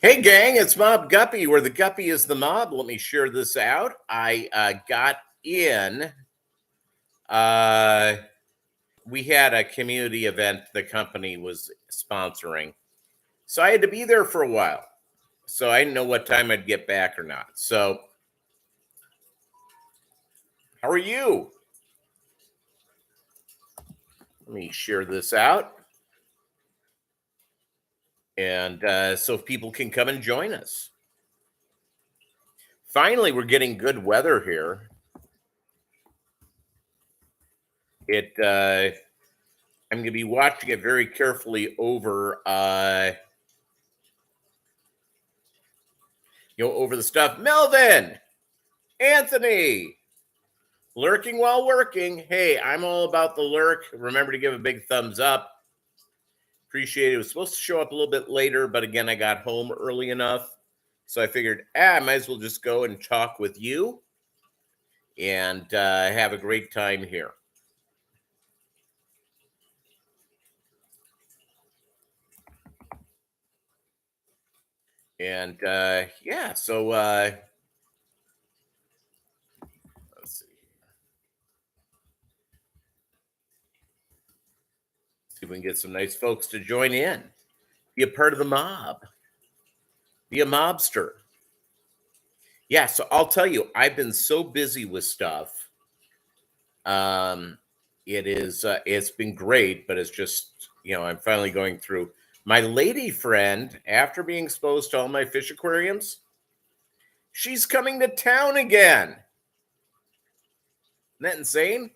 Hey gang, it's Mob Guppy, where the Guppy is the mob. Let me share this out. I got in. We had a community event the company was sponsoring, so I had to be there for a while. So I didn't know what time I'd get back or not. So, how are you? Let me share this out, and so people can come and join us. Finally, we're getting good weather here. I'm going to be watching it very carefully over, over the stuff. Melvin, Anthony, lurking while working. Hey, I'm all about the lurk. Remember to give a big thumbs up. Appreciate it. It was supposed to show up a little bit later, but again, I got home early enough. So I figured, I might as well just go and talk with you and have a great time here. And yeah, so let's see. See if we can get some nice folks to join in. Be a part of the mob. Be a mobster. Yeah, so I'll tell you, I've been so busy with stuff. It's been great, but it's just, I'm finally going through. My lady friend, after being exposed to all my fish aquariums, she's coming to town again. Isn't that insane?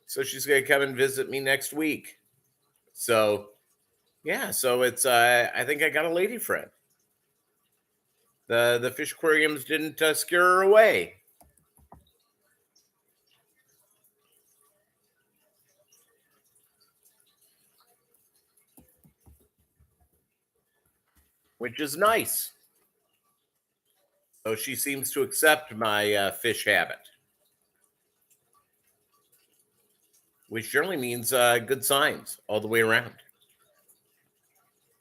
So she's going to come and visit me next week. So, yeah, so it's, I think I got a lady friend. The fish aquariums didn't scare her away. Which is nice. So she seems to accept my fish habit, which generally means good signs all the way around.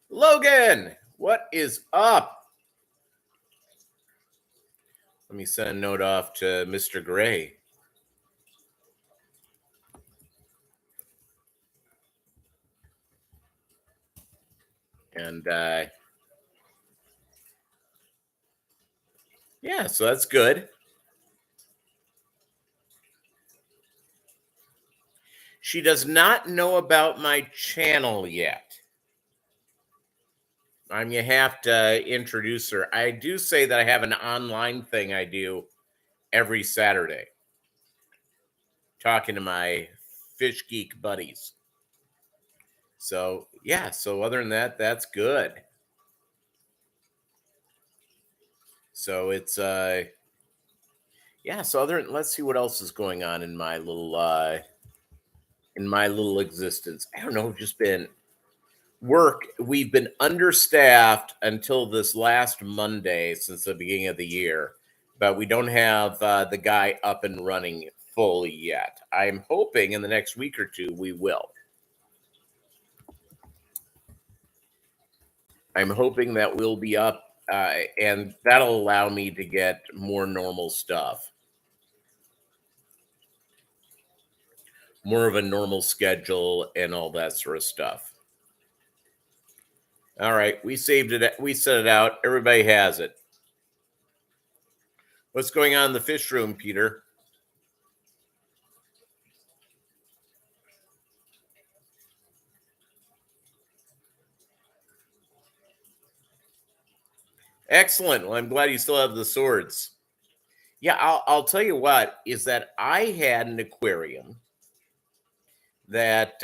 Logan, what is up? Let me send a note off to Mr. Gray. And yeah, so that's good. She does not know about my channel yet. I'm going to have to introduce her. I do say that I have an online thing I do every Saturday, talking to my fish geek buddies. So, yeah, so other than that, that's good. So it's, yeah, so let's see what else is going on in my little existence. I don't know, just been work. We've been understaffed until this last Monday since the beginning of the year, but we don't have the guy up and running fully yet. I'm hoping in the next week or two we will. I'm hoping that we'll be up, and that'll allow me to get more normal stuff. More of a normal schedule and all that sort of stuff. All right, we saved it. We set it out. Everybody has it. What's going on in the fish room, Peter? Excellent. Well, I'm glad you still have the swords. Yeah, I'll tell you what, is that I had an aquarium that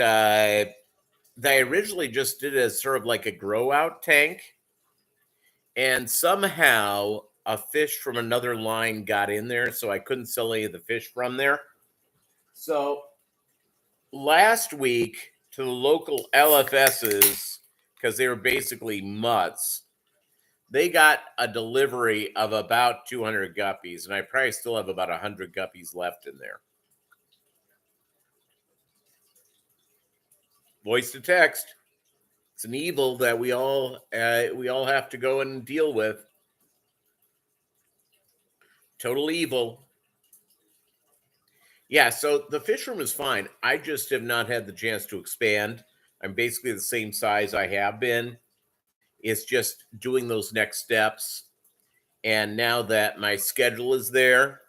they originally just did as sort of like a grow out tank. And somehow a fish from another line got in there, so I couldn't sell any of the fish from there. So last week to the local LFSs, because they were basically mutts, they got a delivery of about 200 guppies, and I probably still have about 100 guppies left in there. Voice to text It's an evil that we all have to go and deal with. Total evil. Yeah, so the fish room is fine. I just have not had the chance to expand. I'm basically the same size I have been. It's just doing those next steps. And now that my schedule is there,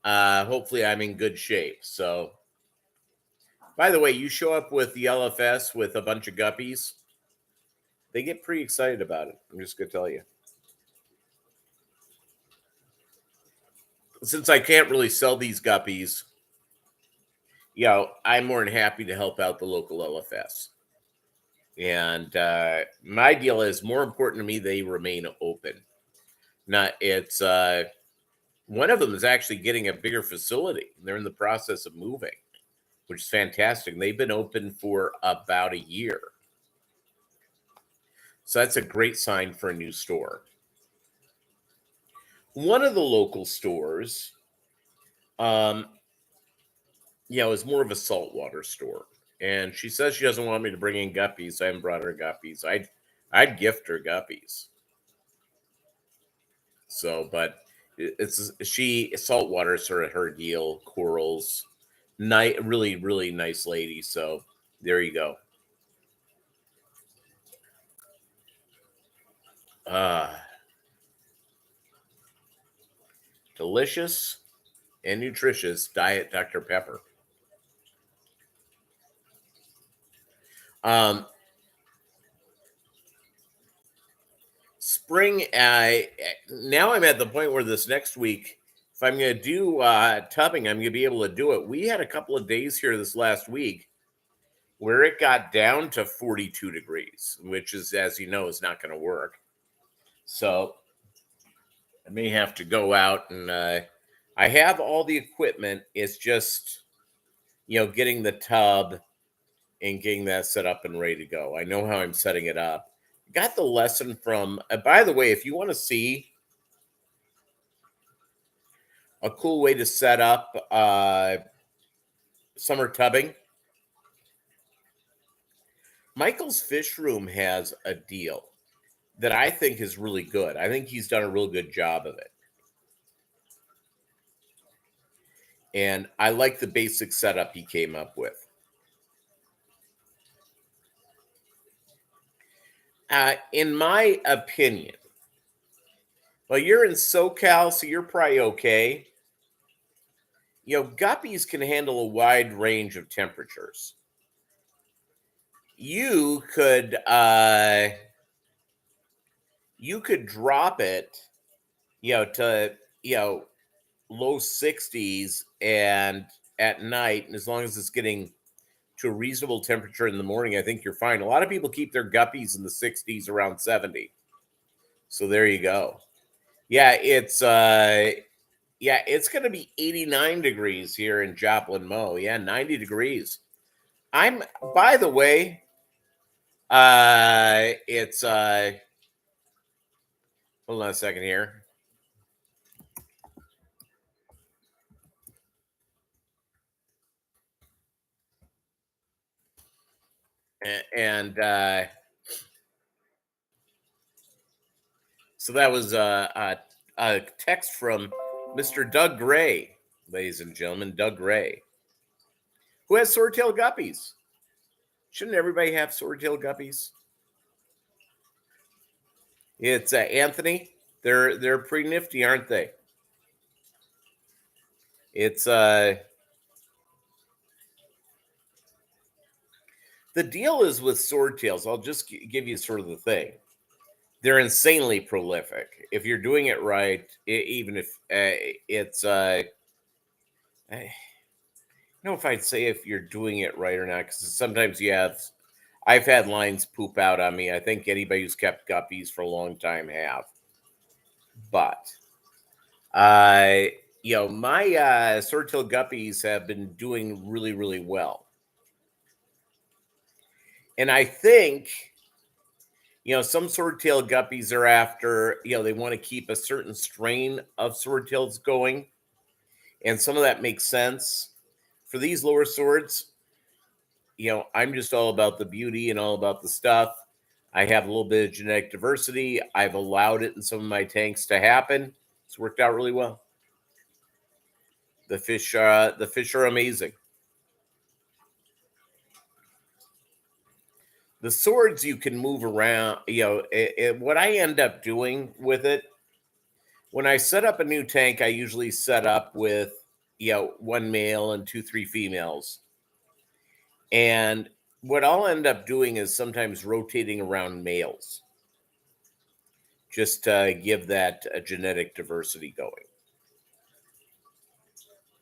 hopefully I'm in good shape. So, by the way, you show up with the LFS with a bunch of guppies, they get pretty excited about it. I'm just going to tell you. Since I can't really sell these guppies, I'm more than happy to help out the local LFS. And my deal is more important to me, they remain open. Not it's one of them is actually getting a bigger facility. They're in the process of moving, which is fantastic. They've been open for about a year. So that's a great sign for a new store. One of the local stores, is more of a saltwater store. And she says she doesn't want me to bring in guppies. I haven't brought her guppies. I'd gift her guppies. So, but it's saltwater is sort of her deal. Corals, really, really nice lady. So there you go. Delicious and nutritious Diet Dr. Pepper. Spring. Now I'm at the point where this next week, if I'm going to do tubbing, I'm going to be able to do it. We had a couple of days here this last week where it got down to 42 degrees, which is, as you know, is not going to work. So I may have to go out and I have all the equipment. It's just, getting the tub and getting that set up and ready to go. I know how I'm setting it up. Got the lesson from, by the way, if you want to see a cool way to set up summer tubbing, Michael's Fish Room has a deal that I think is really good. I think he's done a real good job of it. And I like the basic setup he came up with. In my opinion, well, you're in SoCal, so you're probably okay. Guppies can handle a wide range of temperatures. You could drop it, to low 60s and at night, and as long as it's getting to a reasonable temperature in the morning, I think you're fine. A lot of people keep their guppies in the 60s, around 70. So there you go. Yeah, it's going to be 89 degrees here in Joplin, Mo. Yeah, 90 degrees. By the way, it's hold on a second here. And so that was a text from Mr. Doug Gray, ladies and gentlemen, Doug Gray, who has swordtail guppies. Shouldn't everybody have swordtail guppies? It's Anthony. They're pretty nifty, aren't they? It's the deal is with swordtails. I'll just give you sort of the thing. They're insanely prolific if you're doing it right. Even if it's I don't know if I'd say if you're doing it right or not, because sometimes I've had lines poop out on me. I think anybody who's kept guppies for a long time have. But my swordtail guppies have been doing really, really well. And I think, some swordtail guppies are after, they want to keep a certain strain of swordtails going. And some of that makes sense. For these lower swords, I'm just all about the beauty and all about the stuff. I have a little bit of genetic diversity. I've allowed it in some of my tanks to happen. It's worked out really well. The fish are amazing. The swords you can move around. What I end up doing with it, when I set up a new tank, I usually set up with one male and 2-3 females. And what I'll end up doing is sometimes rotating around males, just to give that genetic diversity going.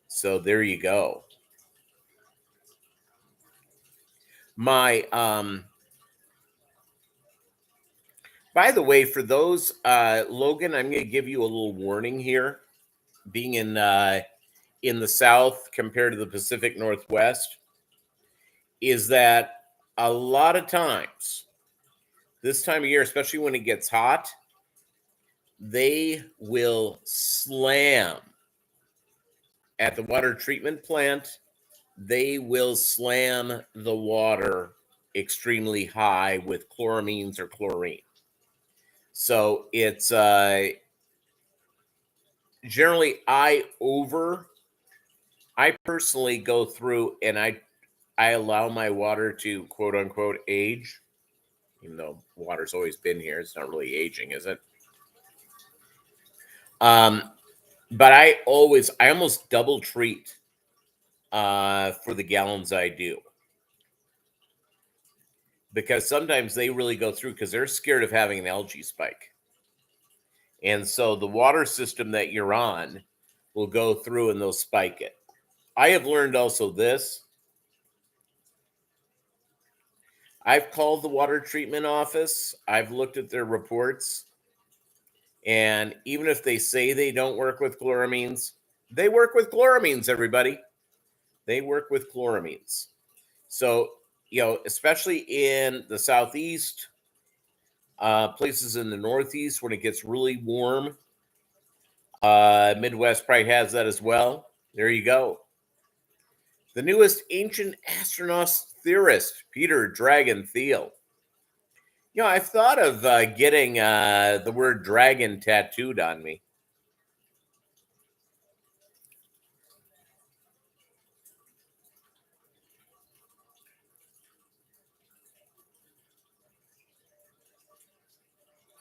So there you go. My by the way, for those Logan, I'm going to give you a little warning here. Being in the South compared to the Pacific Northwest, is that a lot of times this time of year, especially when it gets hot, they will slam at the water treatment plant. They will slam the water extremely high with chloramines or chlorine. So it's generally I personally go through and I allow my water to quote unquote age, even though water's always been here. It's not really aging, is it? But I almost double treat for the gallons I do, because sometimes they really go through because they're scared of having an algae spike. And so the water system that you're on will go through and they'll spike it. I have learned also this. I've called the water treatment office. I've looked at their reports. And even if they say they don't work with chloramines, they work with chloramines, everybody. They work with chloramines. So, especially in the Southeast, places in the Northeast when it gets really warm, Midwest probably has that as well. There you go. The newest ancient astronaut theorist, Peter Dragon Thiel. I've thought of getting the word dragon tattooed on me.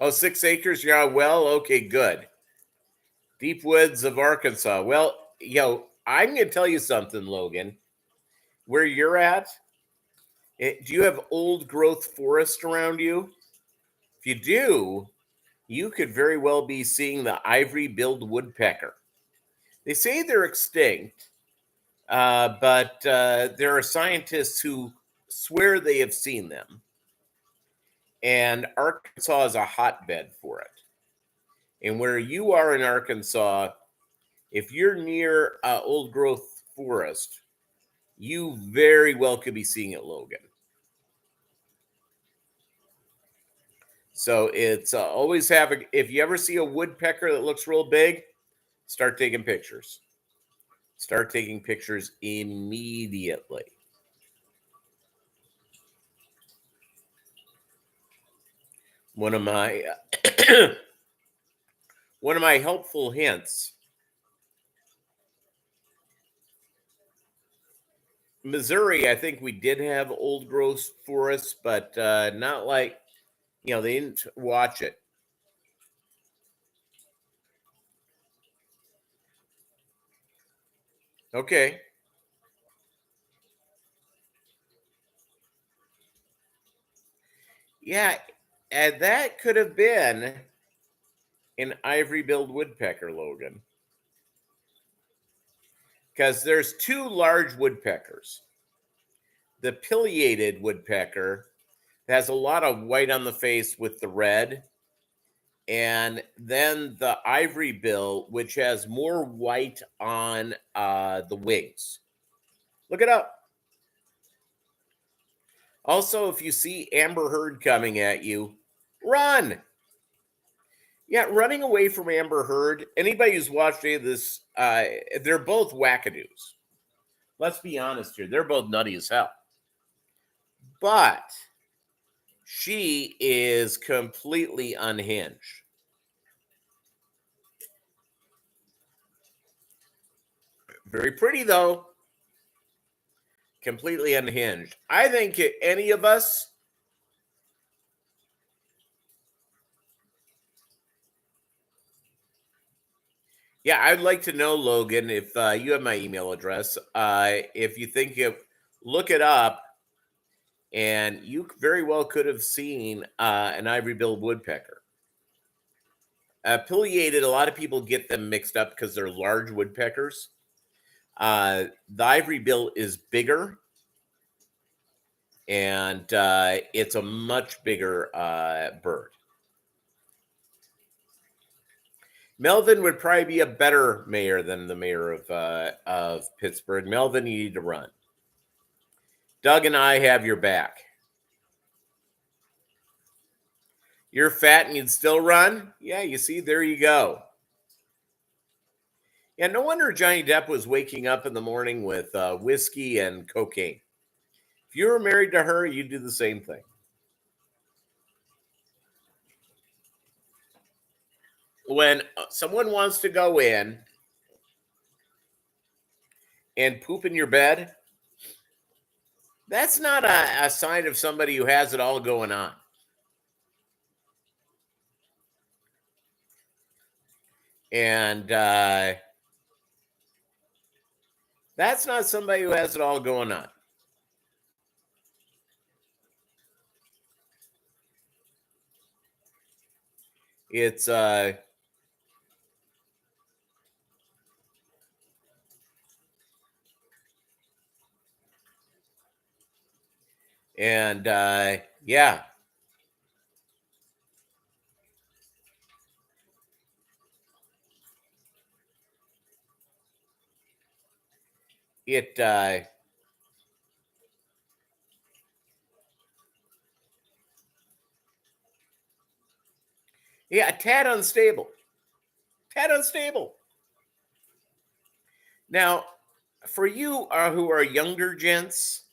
Oh, 6 acres? Yeah, well, okay, good. Deep woods of Arkansas. Well, I'm going to tell you something, Logan. Where you're at, do you have old growth forest around you? If you do, you could very well be seeing the ivory-billed woodpecker. They say they're extinct, but there are scientists who swear they have seen them. And Arkansas is a hotbed for it. And where you are in Arkansas, if you're near old growth forest, you very well could be seeing it, Logan. So it's always having, if you ever see a woodpecker that looks real big, start taking pictures. Start taking pictures immediately. One of my helpful hints. Missouri, I think we did have old growth forests, but not like, they didn't watch it. Okay. Yeah, and that could have been an ivory-billed woodpecker, Logan. Because there's 2 large woodpeckers. The pileated woodpecker has a lot of white on the face with the red. And then the ivory bill, which has more white on the wings. Look it up. Also, if you see Amber Heard coming at you, run. Yeah, running away from Amber Heard. Anybody who's watched any of this, they're both wackadoos. Let's be honest here. They're both nutty as hell. But She is completely unhinged. Very pretty, though. Completely unhinged. I think any of us, yeah, I'd like to know, Logan, if you have my email address. If you think you look it up, and you very well could have seen an ivory-billed woodpecker. Pileated, a lot of people get them mixed up because they're large woodpeckers. The ivory bill is bigger, and it's a much bigger bird. Melvin would probably be a better mayor than the mayor of Pittsburgh. Melvin, you need to run. Doug and I have your back. You're fat and you'd still run? Yeah, you see, there you go. Yeah, no wonder Johnny Depp was waking up in the morning with whiskey and cocaine. If you were married to her, you'd do the same thing. When someone wants to go in and poop in your bed, that's not a sign of somebody who has it all going on. And that's not somebody who has it all going on. It's and yeah. It yeah, a tad unstable. Tad unstable. Now, for you who are younger gents,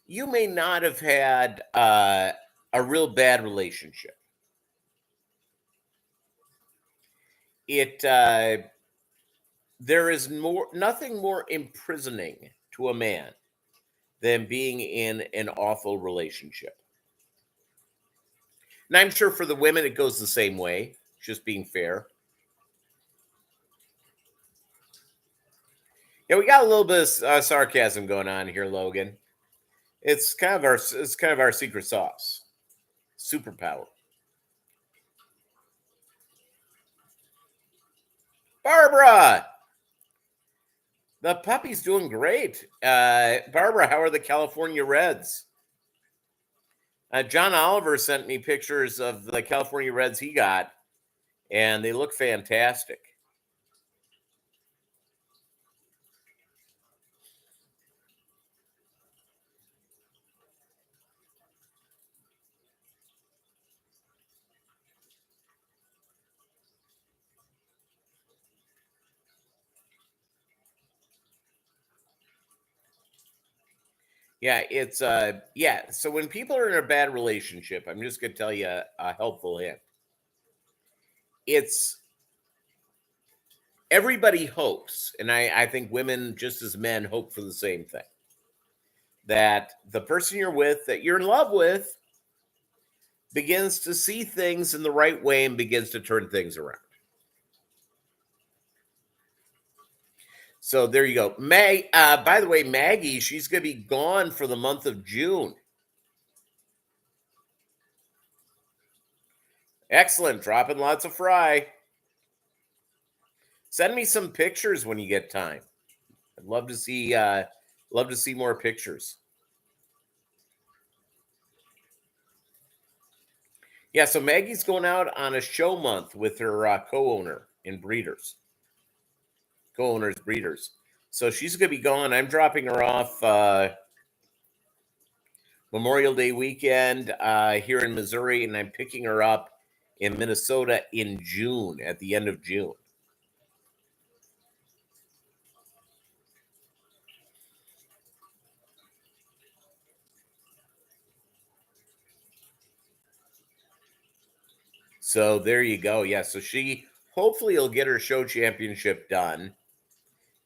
you may not have had a real bad relationship. It there is nothing more imprisoning to a man than being in an awful relationship. And I'm sure for the women it goes the same way, just being fair. Yeah, we got a little bit of sarcasm going on here, Logan. It's kind of our secret sauce, superpower. Barbara, the puppy's doing great. Barbara, how are the California Reds? John Oliver sent me pictures of the California Reds he got, and they look fantastic. Yeah, it's yeah. So when people are in a bad relationship, I'm just gonna tell you a helpful hint. It's everybody hopes, and I think women just as men hope for the same thing. That the person you're with, that you're in love with, begins to see things in the right way and begins to turn things around. So there you go. By the way, Maggie, she's going to be gone for the month of June. Excellent. Dropping lots of fry. Send me some pictures when you get time. I'd love to see more pictures. Yeah, so Maggie's going out on a show month with her co-owner in Breeders. Co-owners Breeders. So she's going to be gone. I'm dropping her off Memorial Day weekend here in Missouri, and I'm picking her up in Minnesota in June, at the end of June. So there you go. Yeah. So she hopefully will get her show championship done.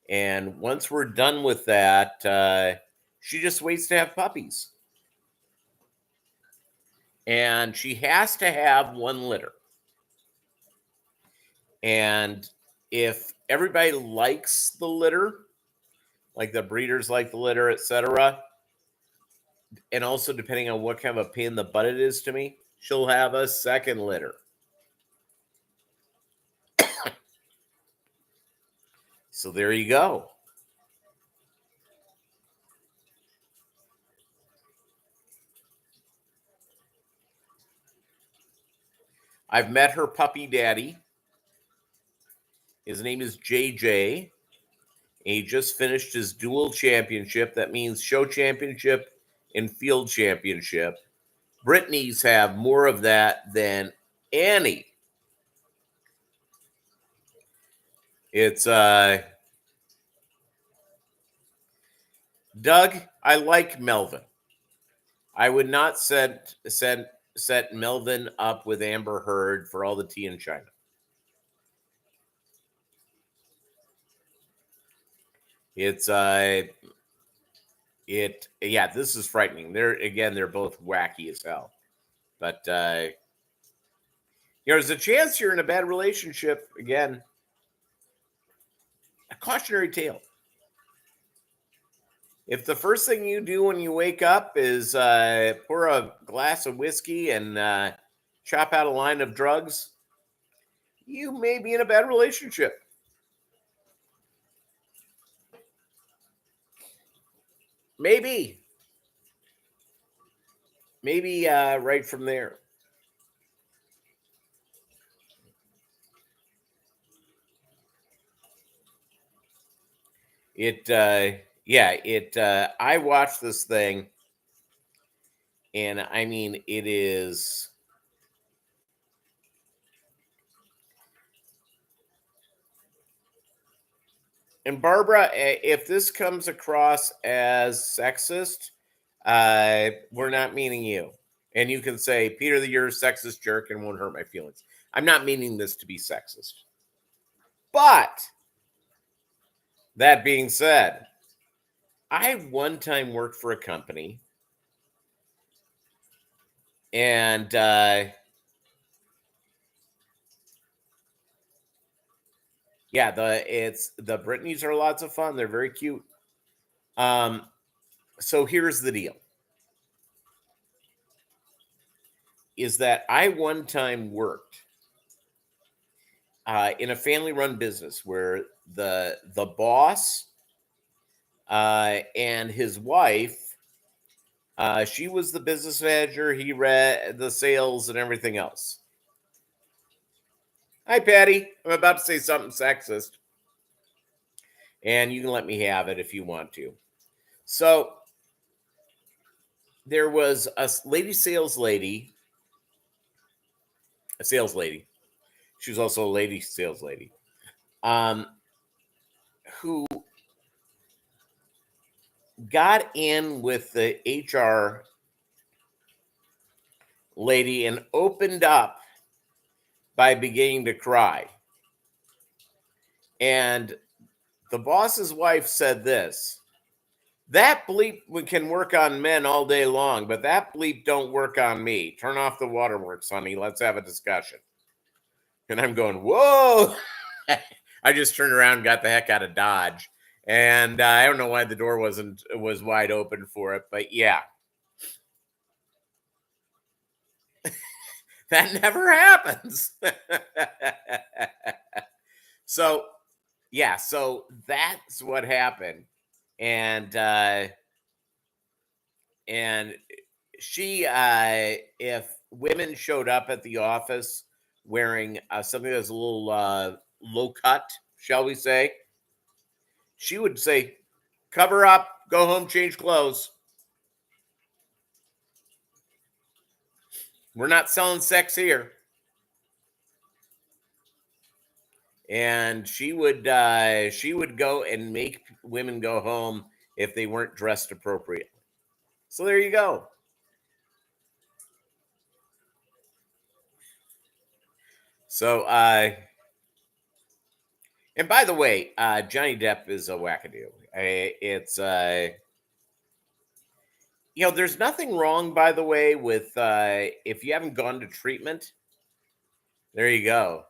And once we're done with that, she just waits to have puppies. And she has to have one litter. And if everybody likes the litter, like the breeders like the litter, etc., and also depending on what kind of a pain in the butt it is to me, she'll have a second litter. So there you go. I've met her puppy daddy. His name is JJ. He just finished his dual championship. That means show championship and field championship. Brittany's have more of that than Annie. It's Doug, I like Melvin. I would not set Melvin up with Amber Heard for all the tea in China. It's this is frightening. They're both wacky as hell. But there's a chance you're in a bad relationship again. A cautionary tale. If the first thing you do when you wake up is pour a glass of whiskey and chop out a line of drugs, you may be in a bad relationship. Maybe right from there. I watched this thing, and I mean, it is. And Barbara, if this comes across as sexist, we're not meaning you. And you can say, Peter, that you're a sexist jerk and won't hurt my feelings. I'm not meaning this to be sexist. But that being said, I one time worked for a company, and the Britneys are lots of fun. They're very cute. So here's the deal. Is that I one time worked in a family-run business where the boss and his wife, she was the business manager. He read the sales and everything else. Hi, Patty. I'm about to say something sexist, and you can let me have it if you want to. So there was a sales lady. She was also a lady sales lady, who got in with the HR lady and opened up by beginning to cry. And the boss's wife said this: that bleep can work on men all day long, but that bleep don't work on me. Turn off the waterworks, honey. Let's have a discussion. And I'm going, whoa. I just turned around and got the heck out of Dodge. And I don't know why the door was wide open for it, but yeah. That never happens. So that's what happened. And she, if women showed up at the office wearing something that's a little low cut, shall we say, she would say, cover up, go home, change clothes. We're not selling sex here. And she would go and make women go home if they weren't dressed appropriately. So there you go. So, and by the way, Johnny Depp is a wackadoo. It's there's nothing wrong, by the way, with if you haven't gone to treatment. There you go.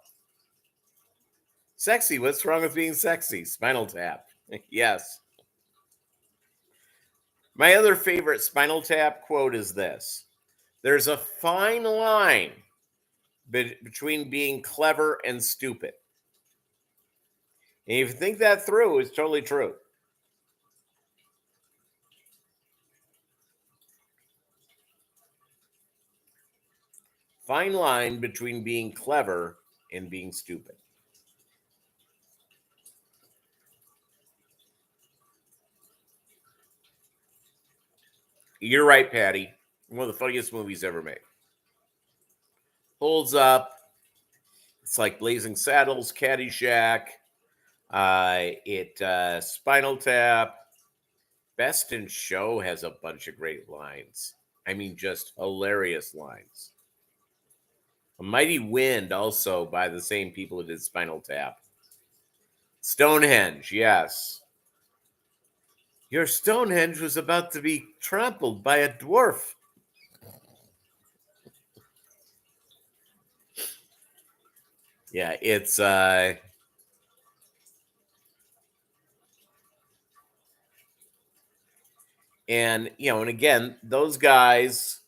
Sexy. What's wrong with being sexy? Spinal Tap. Yes. My other favorite Spinal Tap quote is this: "There's a fine line between being clever and stupid." And if you think that through, it's totally true. Fine line between being clever and being stupid. You're right, Patty. One of the funniest movies ever made. Holds up. It's like Blazing Saddles, Caddyshack. Spinal Tap. Best in Show has a bunch of great lines. I mean, just hilarious lines. A Mighty Wind, also by the same people who did Spinal Tap. Stonehenge, yes. Your Stonehenge was about to be trampled by a dwarf. Yeah, it's and and again, those guys,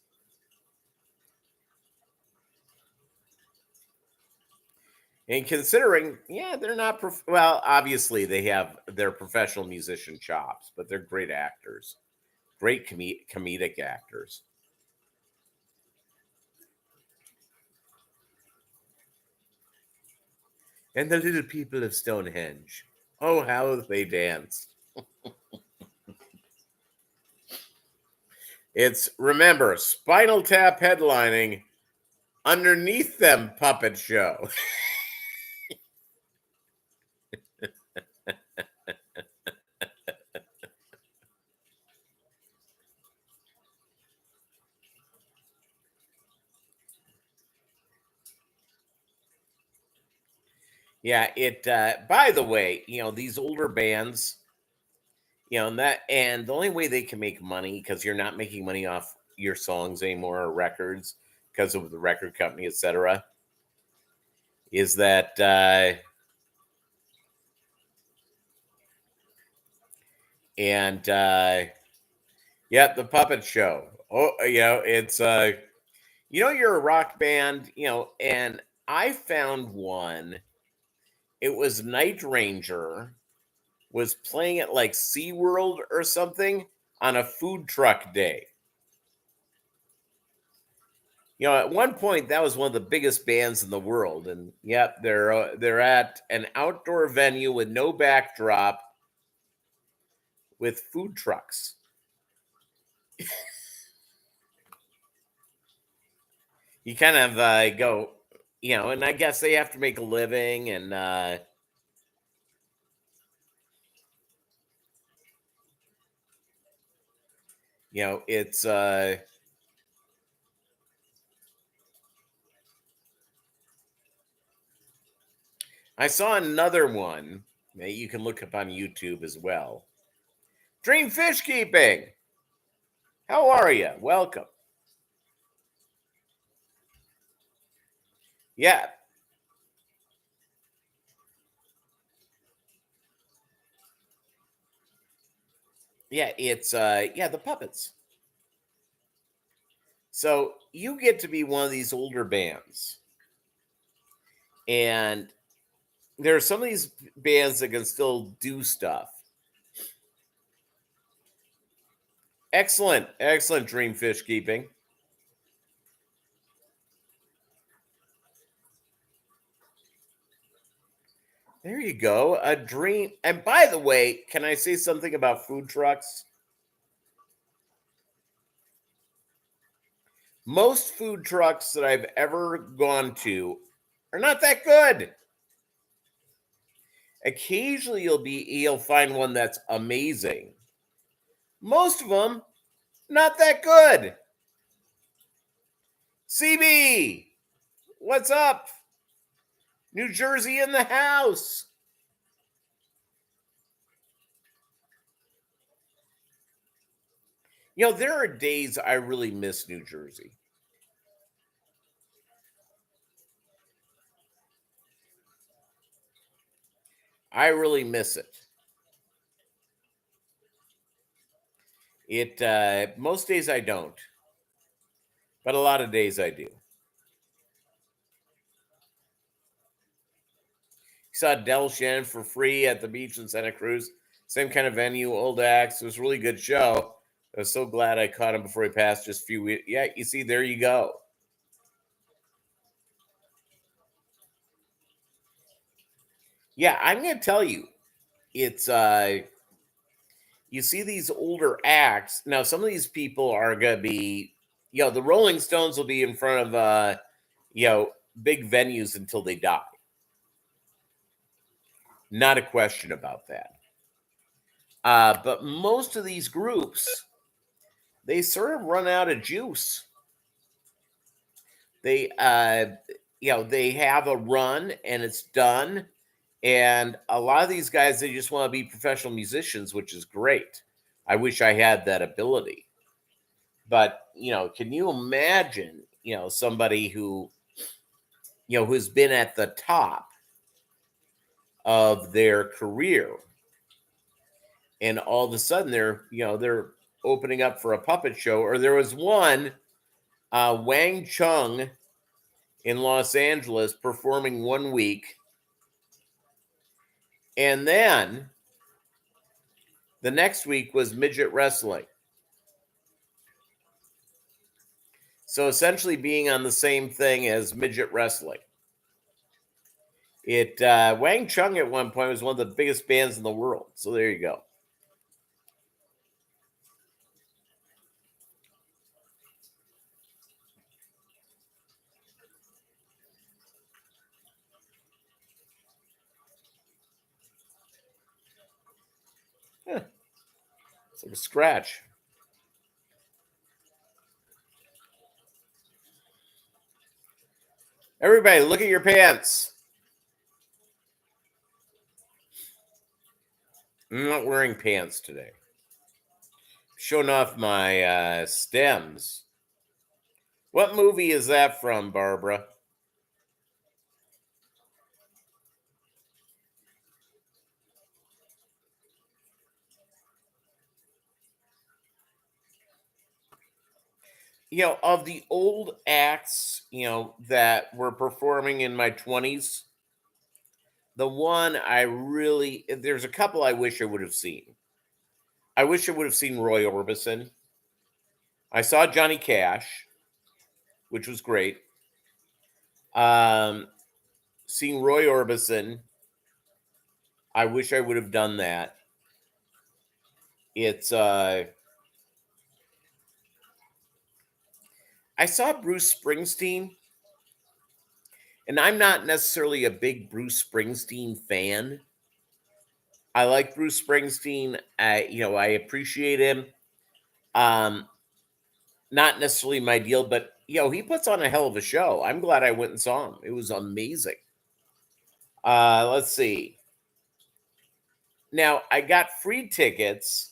and considering, they're not well, obviously they have their professional musician chops, but they're great actors, great comedic actors. And the little people of Stonehenge, oh, how they danced. It's, remember, Spinal Tap headlining Underneath Them Puppet Show. Yeah, by the way, these older bands, and the only way they can make money, because you're not making money off your songs anymore or records because of the record company, etc., is that the puppet show. Oh, it's you're a rock band, and I found one. It was Night Ranger was playing at like SeaWorld or something on a food truck day. At one point that was one of the biggest bands in the world, and yep, they're at an outdoor venue with no backdrop with food trucks. You kind of go, and I guess they have to make a living, and it's I saw another one that you can look up on YouTube as well. Dream Fish Keeping. How are you? Welcome. Yeah. Yeah, it's the puppets. So you get to be one of these older bands. And there are some of these bands that can still do stuff. Excellent, excellent Dream Fish Keeping. There you go. A dream. And by the way, can I say something about food trucks? Most food trucks that I've ever gone to are not that good. Occasionally you'll find one that's amazing. Most of them not that good. CB, what's up? New Jersey in the house. You know, there are days I really miss New Jersey. I really miss it. Most days I don't, but a lot of days I do. Saw Del Shannon for free at the beach in Santa Cruz. Same kind of venue, old acts. It was a really good show. I was so glad I caught him before he passed just a few weeks. Yeah, you see, there you go. Yeah, I'm gonna tell you, it's you see these older acts. Now, some of these people are gonna be, the Rolling Stones will be in front of big venues until they die. Not a question about that. But most of these groups, they sort of run out of juice. They they have a run and it's done. And a lot of these guys, they just want to be professional musicians, which is great. I wish I had that ability. But, can you imagine, somebody who's been at the top of their career and all of a sudden they're opening up for a puppet show. Or there was one, Wang Chung in Los Angeles performing 1 week. And then the next week was midget wrestling. So essentially being on the same thing as midget wrestling. Wang Chung at one point was one of the biggest bands in the world. So there you go. It's like a scratch. Everybody, look at your pants. I'm not wearing pants today. Showing off my stems. What movie is that from, Barbara? Of the old acts, that were performing in my 20s, the one there's a couple I wish I would have seen. I wish I would have seen Roy Orbison. I saw Johnny Cash, which was great. Seeing Roy Orbison, I wish I would have done that. I saw Bruce Springsteen, and I'm not necessarily a big Bruce Springsteen fan. I like Bruce Springsteen. I appreciate him. Not necessarily my deal, but he puts on a hell of a show. I'm glad I went and saw him. It was amazing. Let's see. Now I got free tickets.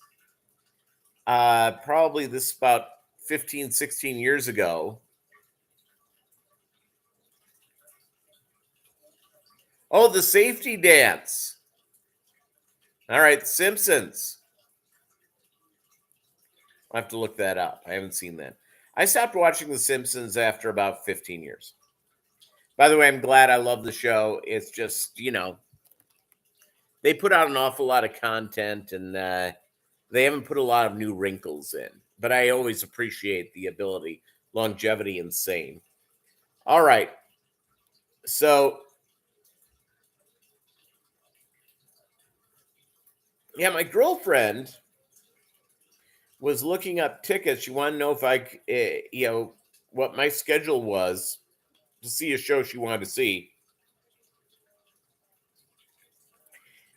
Probably this about 15, 16 years ago. Oh, the safety dance. All right, Simpsons. I'll have to look that up. I haven't seen that. I stopped watching The Simpsons after about 15 years. By the way, I'm glad. I love the show. It's just, they put out an awful lot of content and they haven't put a lot of new wrinkles in. But I always appreciate the ability, longevity, insane. All right. So, yeah, my girlfriend was looking up tickets. She wanted to know if what my schedule was to see a show she wanted to see.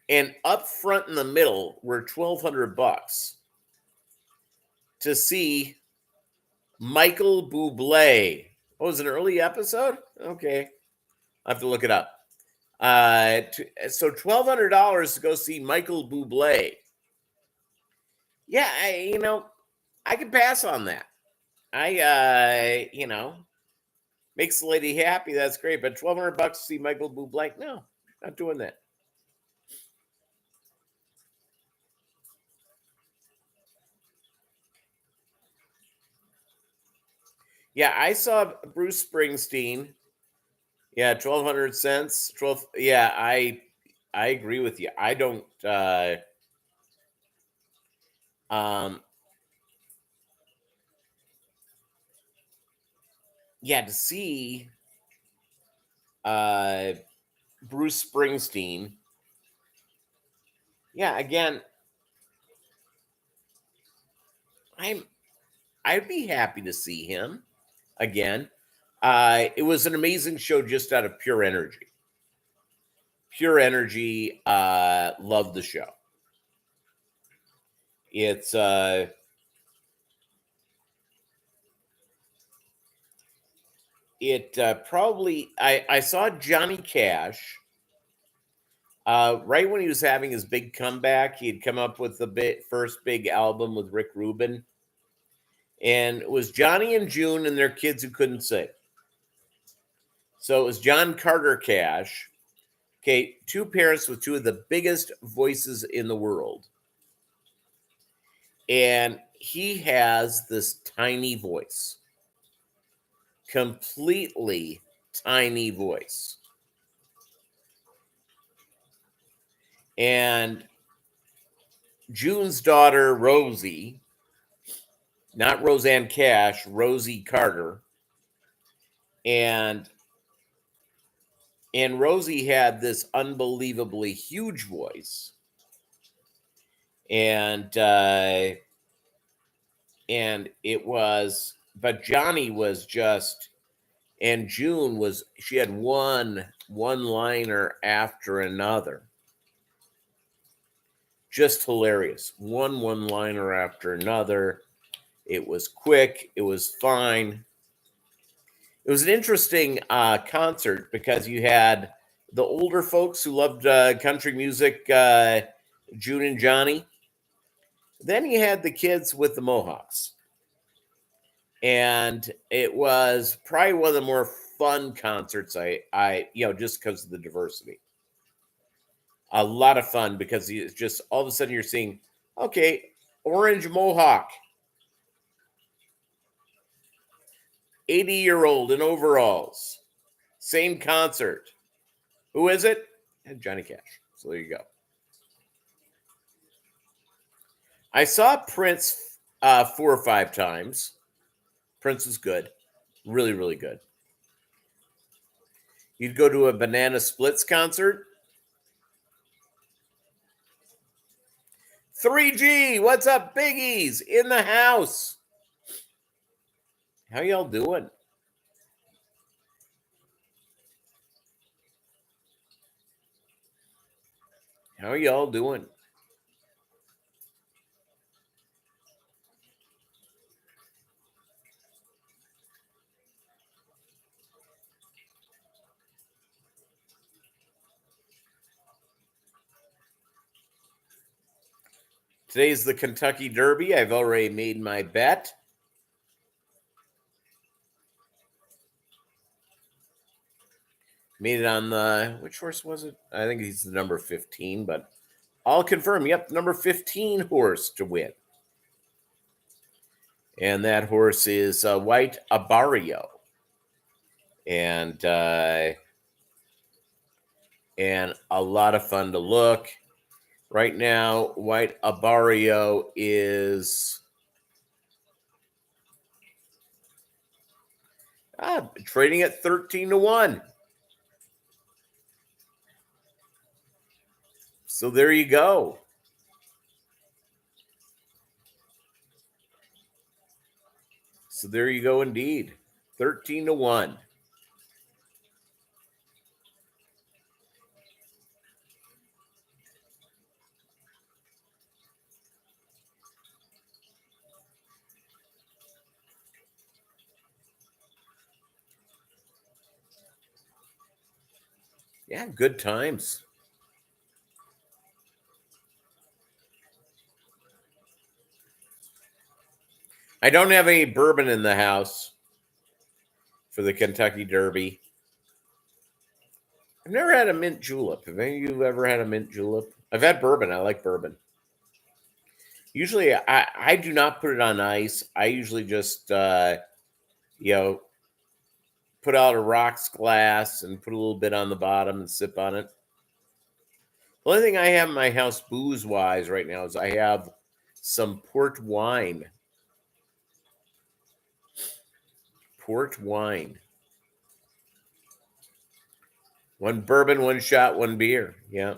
And up front in the middle were $1,200 to see Michael Bublé. Oh, was it an early episode? Okay. I have to look it up. So $1,200 to go see Michael Bublé. Yeah, I can pass on that. Makes the lady happy. That's great. But $1,200 to see Michael Bublé? No, not doing that. Yeah, I saw Bruce Springsteen. Yeah, 1,200 cents. 12. Yeah, I agree with you. I don't. Um. Yeah, to see uh Bruce Springsteen. Yeah, again, I'm I'd be happy to see him again. It was an amazing show just out of pure energy. Pure energy. Loved the show. It's probably I saw Johnny Cash right when he was having his big comeback. He had come up with the first big album with Rick Rubin, and it was Johnny and June and their kids who couldn't sing. So it was John Carter Cash. Okay, two parents with two of the biggest voices in the world. And he has this tiny voice, completely tiny voice. And June's daughter, Rosie, not Roseanne Cash, Rosie Carter. And Rosie had this unbelievably huge voice. And it was, but Johnny was just, and June was, she had one liner after another. Just hilarious. One liner after another. It was quick. It was fine. It was an interesting concert because you had the older folks who loved country music, June and Johnny. Then you had the kids with the mohawks. And it was probably one of the more fun concerts I just because of the diversity. A lot of fun because it's just all of a sudden you're seeing, okay, orange mohawk, 80-year-old in overalls, same concert. Who is it? And Johnny Cash. So there you go. I saw Prince 4 or 5 times. Prince was good. Really, really good. You'd go to a Banana Splits concert. 3G, what's up, biggies? In the house. How y'all doing? How y'all doing? Today's the Kentucky Derby. I've already made my bet. Made it on the, which horse was it? I think he's the number 15, but I'll confirm. Yep, number 15 horse to win. And that horse is White Abario. And a lot of fun to look. Right now, White Abario is trading at 13-1. So there you go. So there you go indeed. 13-1. Yeah, good times. I don't have any bourbon in the house for the Kentucky Derby. I've never had a mint julep. Have any of you ever had a mint julep? I've had bourbon. I like bourbon. Usually, I do not put it on ice. I usually just, you know, put out a rocks glass and put a little bit on the bottom and sip on it. The only thing I have in my house booze wise right now is I have some port wine. Port wine. One bourbon, one shot, one beer. Yeah.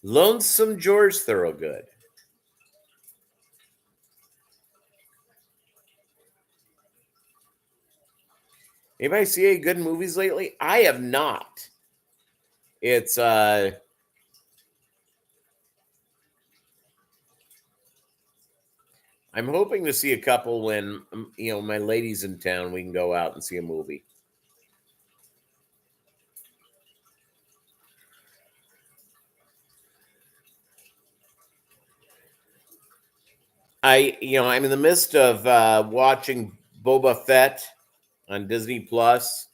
Lonesome George Thorogood. Anybody see any good movies lately? I have not. It's I'm hoping to see a couple when my lady's in town. We can go out and see a movie. I'm in the midst of watching Boba Fett on Disney Plus.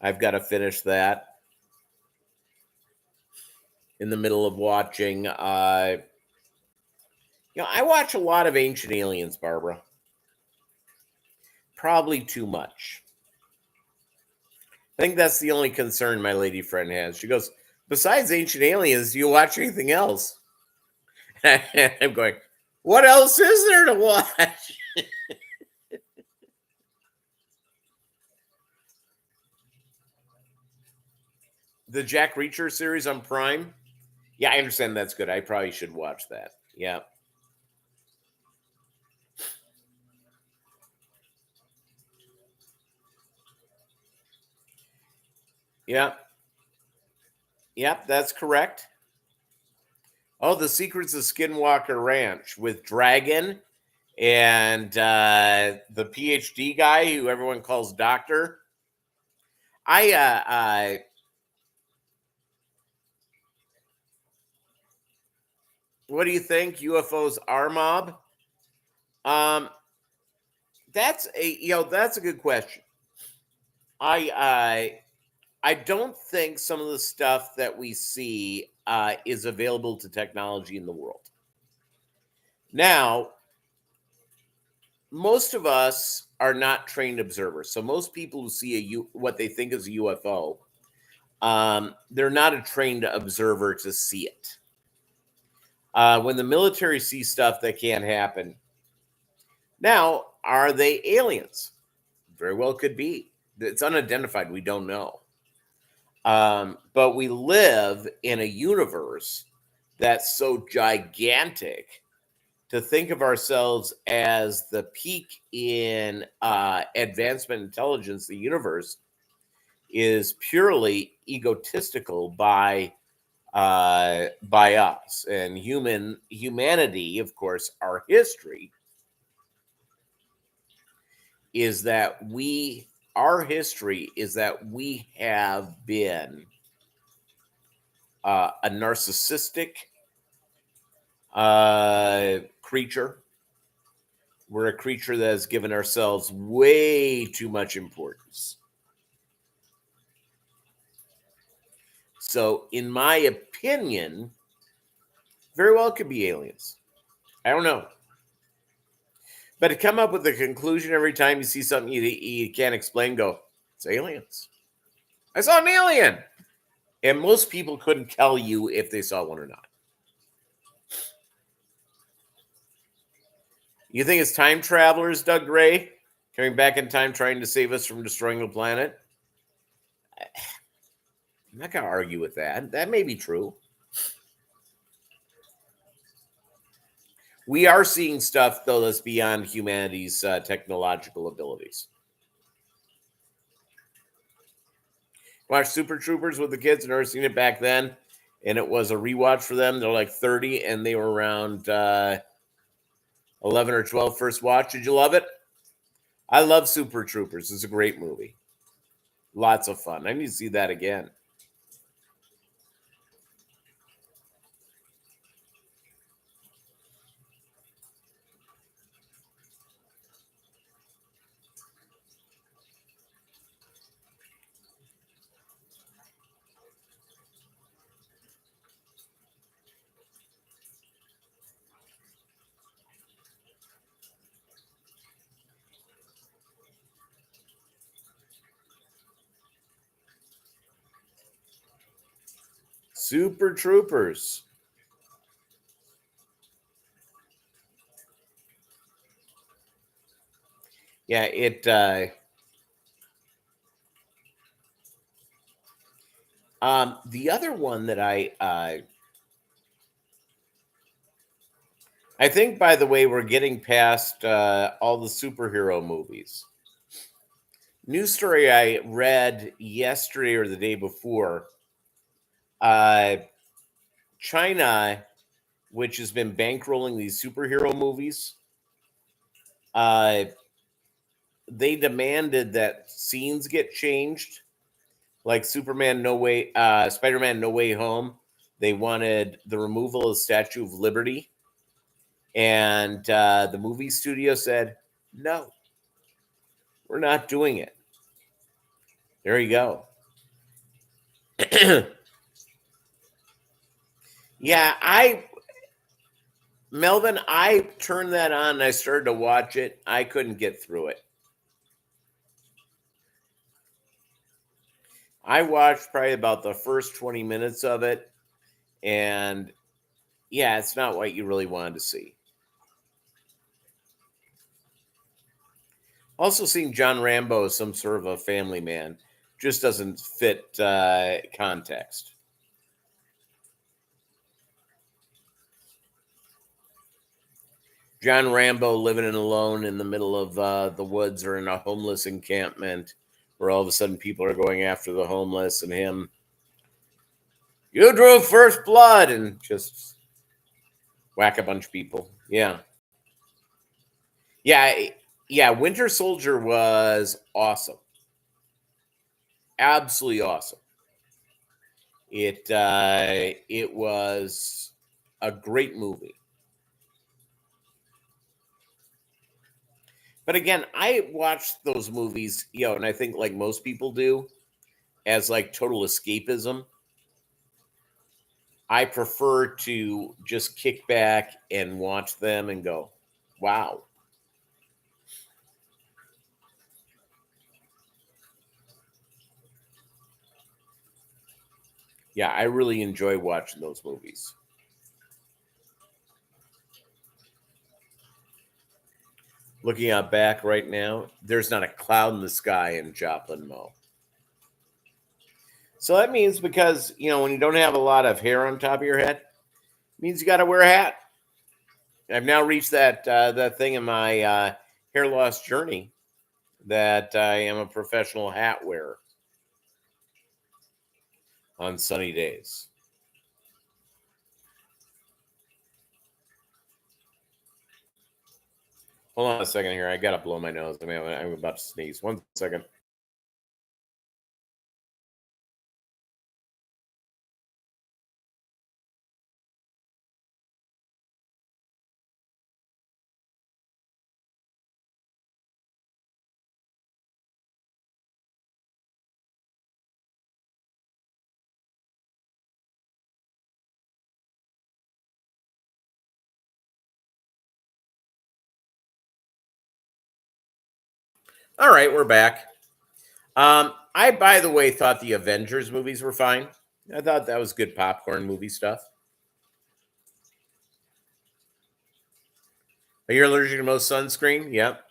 I've got to finish that. In the middle of watching, I watch a lot of Ancient Aliens, Barbara. Probably too much. I think that's the only concern my lady friend has. She goes, besides Ancient Aliens, do you watch anything else? I'm going, what else is there to watch? The Jack Reacher series on Prime? Yeah, I understand that's good. I probably should watch that. Yeah. Yeah. Yep, that's correct. Oh, The Secrets of Skinwalker Ranch with Dragon and the PhD guy who everyone calls Doctor. What do you think? UFOs are Mobb? Um, that's a good question. I don't think some of the stuff that we see is available to technology in the world. Now, most of us are not trained observers. So most people who see what they think is a UFO, they're not a trained observer to see it. When the military sees stuff that can't happen, now are they aliens? Very well could be. It's unidentified. We don't know. But we live in a universe that's so gigantic to think of ourselves as the peak in advancement intelligence, the universe is purely egotistical by us. And humanity, of course, our history is that we have been a narcissistic creature. We're a creature that has given ourselves way too much importance. So, in my opinion, very well could be aliens. I don't know. But to come up with a conclusion every time you see something you can't explain, go, it's aliens. I saw an alien. And most people couldn't tell you if they saw one or not. You think it's time travelers, Doug Gray, coming back in time trying to save us from destroying the planet? I'm not going to argue with that. That may be true. We are seeing stuff, though, that's beyond humanity's technological abilities. Watched Super Troopers with the kids. I've never seen it back then. And it was a rewatch for them. They're like 30, and they were around 11 or 12 first watch. Did you love it? I love Super Troopers. It's a great movie. Lots of fun. I need to see that again. Super Troopers. Yeah, the other one that I think, by the way, we're getting past all the superhero movies. News story I read yesterday or the day before. Uh, China, which has been bankrolling these superhero movies, uh, they demanded that scenes get changed, like Spider-Man No Way Home. They wanted the removal of the Statue of Liberty, and the movie studio said, "No, we're not doing it." There you go. Yeah, Melvin, I turned that on and I started to watch it. I couldn't get through it. I watched probably about the first 20 minutes of it, and yeah, it's not what you really wanted to see. Also, seeing John Rambo as some sort of a family man just doesn't fit context. John Rambo living alone in the middle of the woods or in a homeless encampment where all of a sudden people are going after the homeless and him. You drew first blood and just whack a bunch of people. Yeah. Yeah. Yeah. Winter Soldier was awesome. Absolutely awesome. It was a great movie. But again, I watched those movies, and I think like most people do, as like total escapism. I prefer to just kick back and watch them and go, wow. Yeah, I really enjoy watching those movies. Looking out back right now, there's not a cloud in the sky in Joplin Mo. So that means because, when you don't have a lot of hair on top of your head, it means you got to wear a hat. I've now reached that thing in my hair loss journey that I am a professional hat wearer on sunny days. Hold on a second here. I got to blow my nose. I'm about to sneeze. 1 second. All right, we're back. I, by the way, thought the Avengers movies were fine. I thought that was good popcorn movie stuff. Are you allergic to most sunscreen? Yep.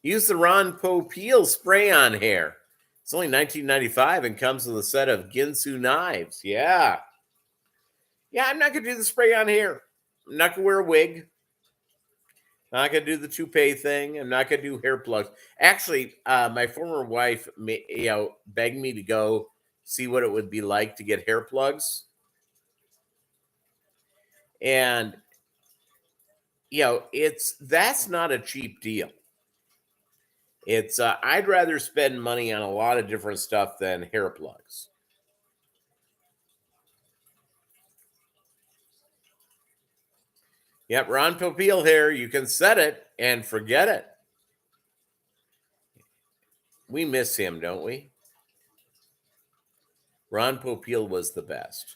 Use the Ron Popeil spray on hair. It's only $19.95 and comes with a set of Ginsu knives. Yeah. Yeah, I'm not going to do the spray on hair. I'm not going to wear a wig. I'm not going to do the toupee thing. I'm not going to do hair plugs. Actually, my former wife, begged me to go see what it would be like to get hair plugs. And that's not a cheap deal. It's I'd rather spend money on a lot of different stuff than hair plugs. Yep, Ron Popeil here. You can set it and forget it. We miss him, don't we? Ron Popeil was the best.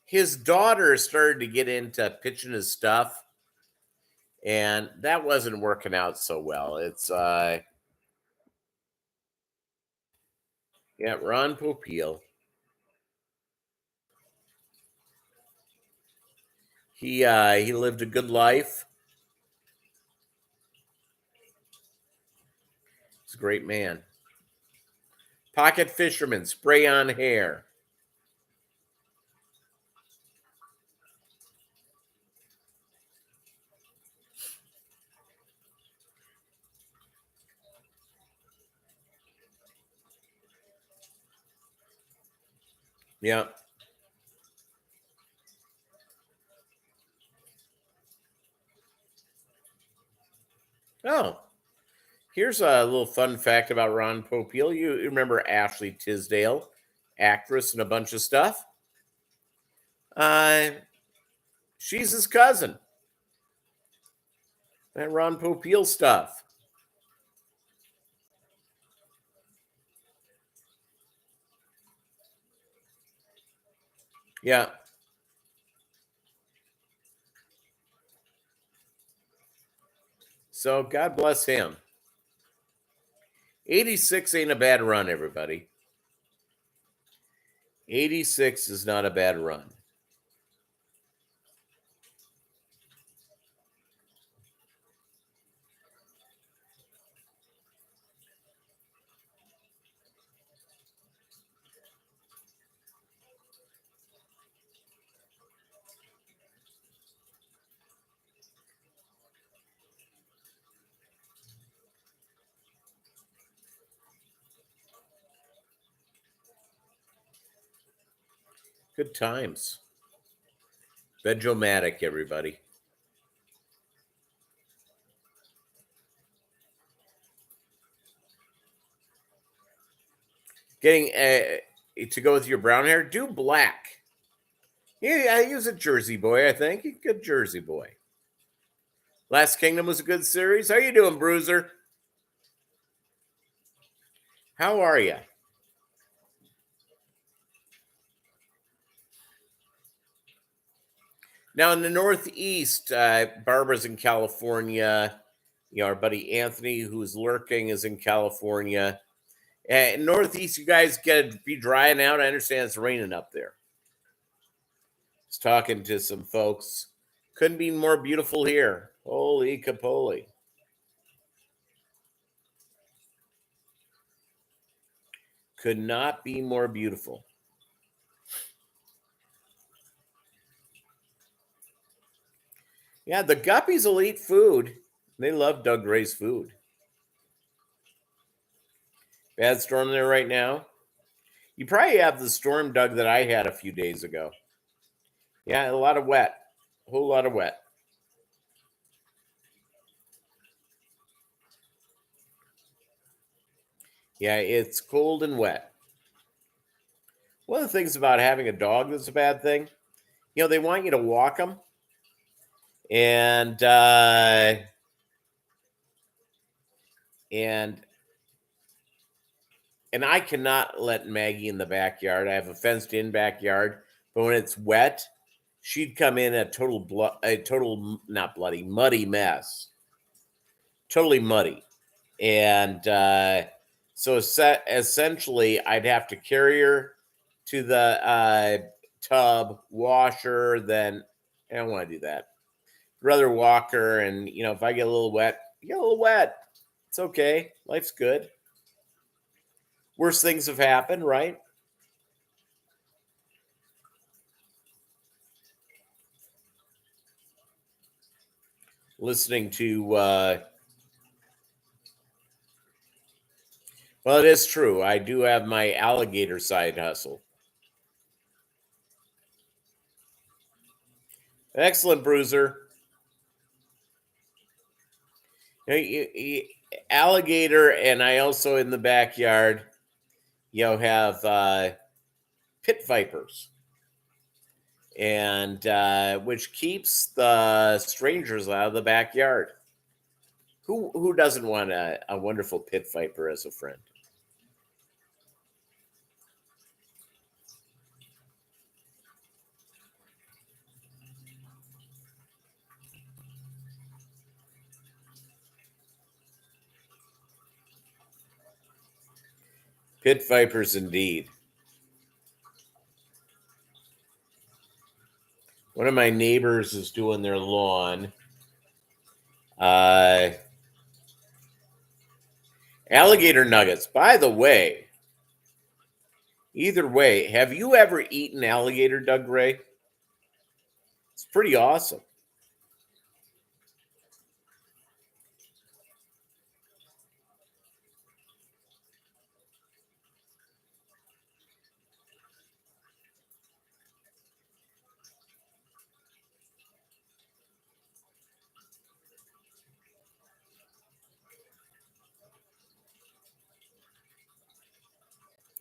His daughter started to get into pitching his stuff, and that wasn't working out so well. It's yeah, Ron Popeil. He lived a good life. He's a great man. Pocket fisherman, spray on hair. Yeah. Oh, here's a little fun fact about Ron Popeil. You remember Ashley Tisdale, actress and a bunch of stuff? Uh, she's his cousin. That Ron Popeil stuff. Yeah. So God bless him. 86 ain't a bad run, everybody. 86 is not a bad run. Good times. Vegomatic, everybody. Getting to go with your brown hair, do black. Yeah, he was a Jersey boy, I think. He's a good Jersey boy. Last Kingdom was a good series. How you doing, Bruiser? How are you? Now in the Northeast, Barbara's in California. You know, our buddy Anthony, who's lurking, is in California. Northeast, you guys get to be drying out. I understand it's raining up there. I was talking to some folks. Couldn't be more beautiful here. Holy capoly. Could not be more beautiful. Yeah, the Guppies will eat food. They love Doug Ray's food. Bad storm there right now. You probably have the storm, Doug, that I had a few days ago. Yeah, a lot of wet. A whole lot of wet. Yeah, it's cold and wet. One of the things about having a dog that's a bad thing, you know, they want you to walk them. And and I cannot let Maggie in the backyard. I have a fenced in backyard, but when it's wet, she'd come in a total not bloody, muddy mess. Totally muddy. And so essentially I'd have to carry her to the tub, wash her, then I don't want to do that. I'd rather walk her, and you know, if I get a little wet, you get a little wet. It's okay. Life's good. Worst things have happened, right? Listening to well, it is true. I do have my alligator side hustle. Excellent, Bruiser. Alligator, and I also in the backyard, have pit vipers, and which keeps the strangers out of the backyard. Who doesn't want a wonderful pit viper as a friend? Pit vipers indeed. One of my neighbors is doing their lawn. Alligator nuggets. By the way, either way, have you ever eaten alligator, Doug Ray? It's pretty awesome.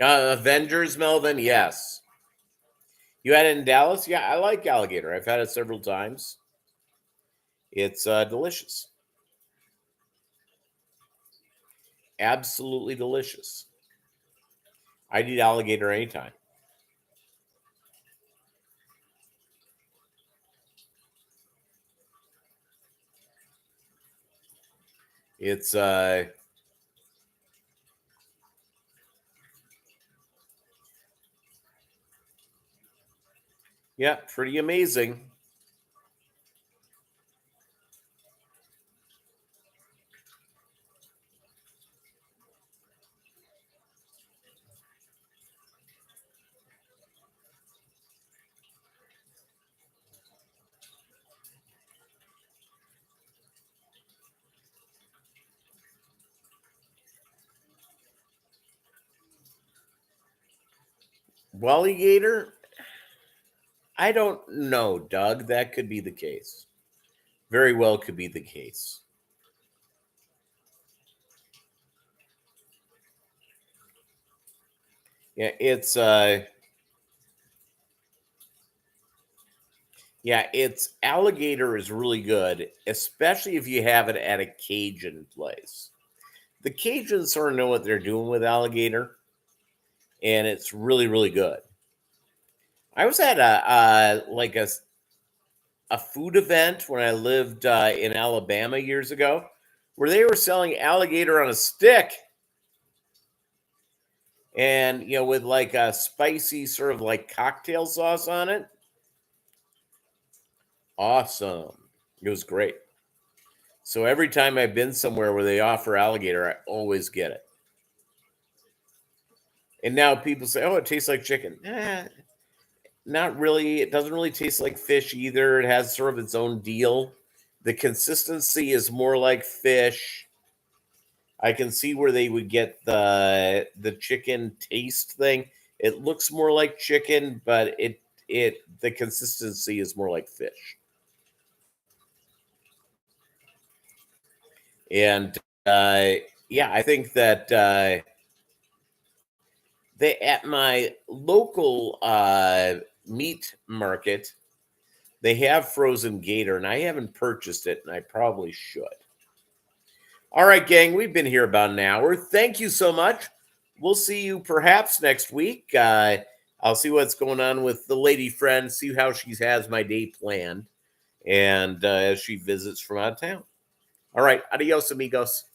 Avengers, Melvin? Yes. You had it in Dallas? Yeah, I like alligator. I've had it several times. It's delicious. Absolutely delicious. I'd eat alligator anytime. It's yeah, pretty amazing. Walligator? I don't know, Doug. That could be the case. Very well could be the case. Yeah, it's alligator is really good, especially if you have it at a Cajun place. The Cajuns sort of know what they're doing with alligator, and it's really, really good. I was at a food event when I lived in Alabama years ago, where they were selling alligator on a stick, and with like a spicy sort of like cocktail sauce on it. Awesome. It was great. So every time I've been somewhere where they offer alligator, I always get it. And now people say, "Oh, it tastes like chicken." Not really. It doesn't really taste like fish either. It has sort of its own deal. The consistency is more like fish. I can see where they would get the chicken taste thing. It looks more like chicken, but the consistency is more like fish. And yeah, I think that they at my local meat market, they have frozen gator, and I haven't purchased it, and I probably should. All right, gang, we've been here about an hour. Thank you so much. We'll see you perhaps next week. I'll see what's going on with the lady friend, see how she has my day planned, and as she visits from out of town. All right, adios, amigos.